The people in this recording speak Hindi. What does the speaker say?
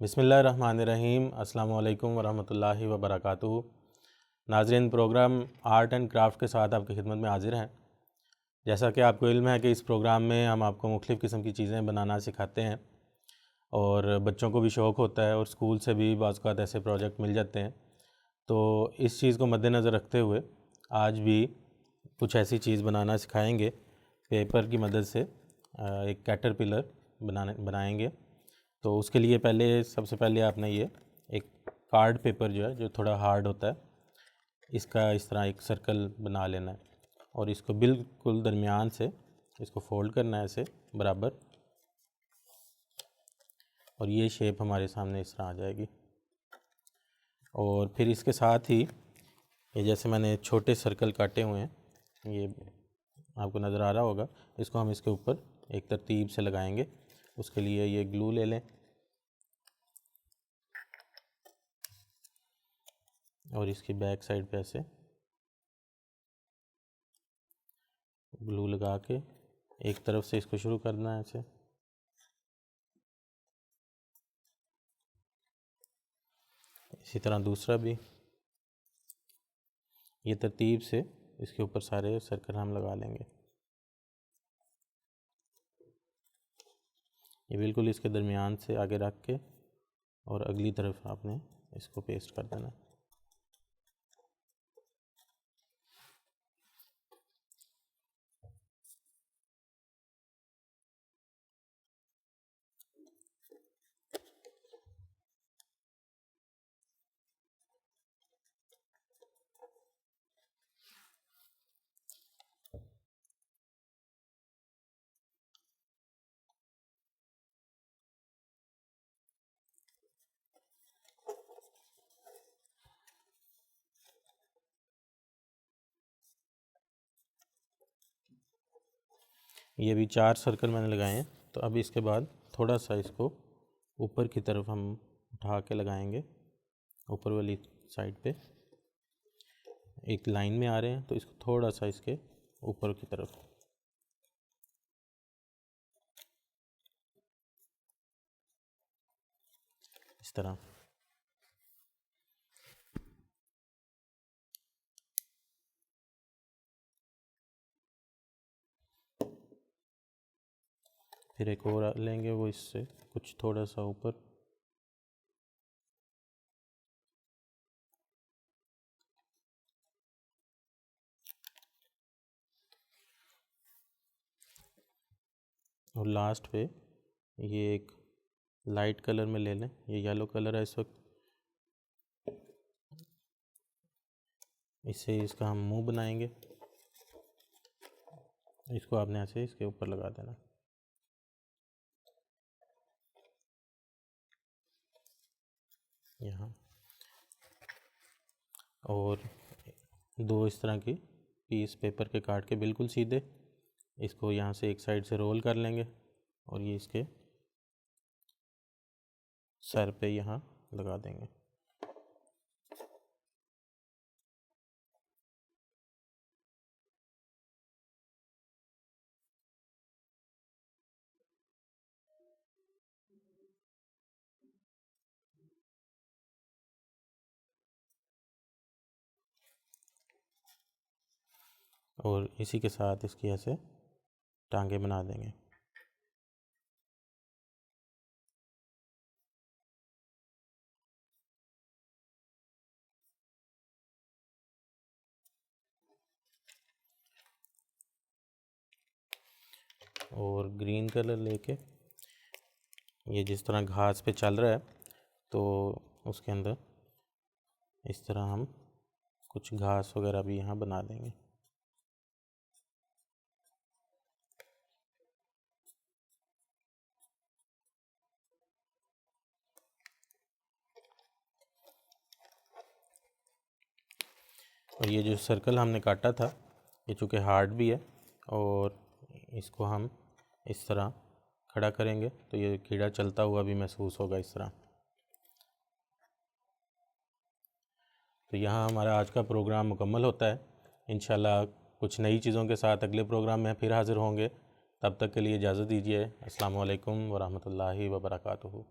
बिस्मिल्लाहिर्रहमानिर्रहीम। अस्सलामु अलैकुम वरहमतुल्लाहि वबरकातुहू। नाज़रीन, प्रोग्राम आर्ट एंड क्राफ़्ट के साथ आपकी खिदमत में हाज़िर हैं। जैसा कि आपको इल्म है कि इस प्रोग्राम में हम आपको मुख्तलिफ़ किस्म की चीज़ें बनाना सिखाते हैं और बच्चों को भी शौक़ होता है और स्कूल से भी बाज़ औक़ात ऐसे प्रोजेक्ट मिल जाते हैं। तो इस चीज़ को मद्देनज़र रखते हुए आज भी कुछ ऐसी चीज़ बनाना सिखाएँगे। पेपर की मदद से एक कैटरपिलर बनाएंगे। तो उसके लिए सबसे पहले आपने ये एक कार्ड पेपर जो है, जो थोड़ा हार्ड होता है, इसका इस तरह एक सर्कल बना लेना है और इसको बिल्कुल दरमियान से इसको फोल्ड करना है ऐसे बराबर, और ये शेप हमारे सामने इस तरह आ जाएगी। और फिर इसके साथ ही ये जैसे मैंने छोटे सर्कल काटे हुए हैं, ये आपको नज़र आ रहा होगा, इसको हम इसके ऊपर एक तरतीब से लगाएंगे। उसके लिए ये ग्लू ले लें और इसकी बैक साइड पे ऐसे ग्लू लगा के एक तरफ से इसको शुरू करना है ऐसे, इसी तरह दूसरा भी। ये तरतीब से इसके ऊपर सारे सर्कल हम लगा लेंगे। ये बिल्कुल इसके दरमियान से आगे रख के और अगली तरफ आपने इसको पेस्ट कर देना है। ये भी 4 सर्कल मैंने लगाए हैं। तो अब इसके बाद थोड़ा सा इसको ऊपर की तरफ हम उठा के लगाएंगे। ऊपर वाली साइड पे एक लाइन में आ रहे हैं, तो इसको थोड़ा सा इसके ऊपर की तरफ इस तरह। फिर एक और लेंगे, वो इससे कुछ थोड़ा सा ऊपर। और लास्ट पे ये एक लाइट कलर में ले लें, ये येलो कलर है इस वक्त। इससे इसका हम मुंह बनाएंगे। इसको आपने ऐसे इसके ऊपर लगा देना। यहाँ और 2 इस तरह की पीस पेपर के काट के बिल्कुल सीधे इसको यहाँ से एक साइड से रोल कर लेंगे और ये इसके सर पे यहाँ लगा देंगे। और इसी के साथ इसकी ऐसे टांगे बना देंगे। और ग्रीन कलर लेके ये जिस तरह घास पे चल रहा है, तो उसके अंदर इस तरह हम कुछ घास वगैरह भी यहाँ बना देंगे। और ये जो सर्कल हमने काटा था, ये चूँकि हार्ड भी है और इसको हम इस तरह खड़ा करेंगे तो ये कीड़ा चलता हुआ भी महसूस होगा इस तरह। तो यहाँ हमारा आज का प्रोग्राम मुकम्मल होता है। इंशाल्लाह कुछ नई चीज़ों के साथ अगले प्रोग्राम में फिर हाज़िर होंगे। तब तक के लिए इजाज़त दीजिए। अस्सलामु अलैकुम वरहमतुल्लाहि वबरकातुहू।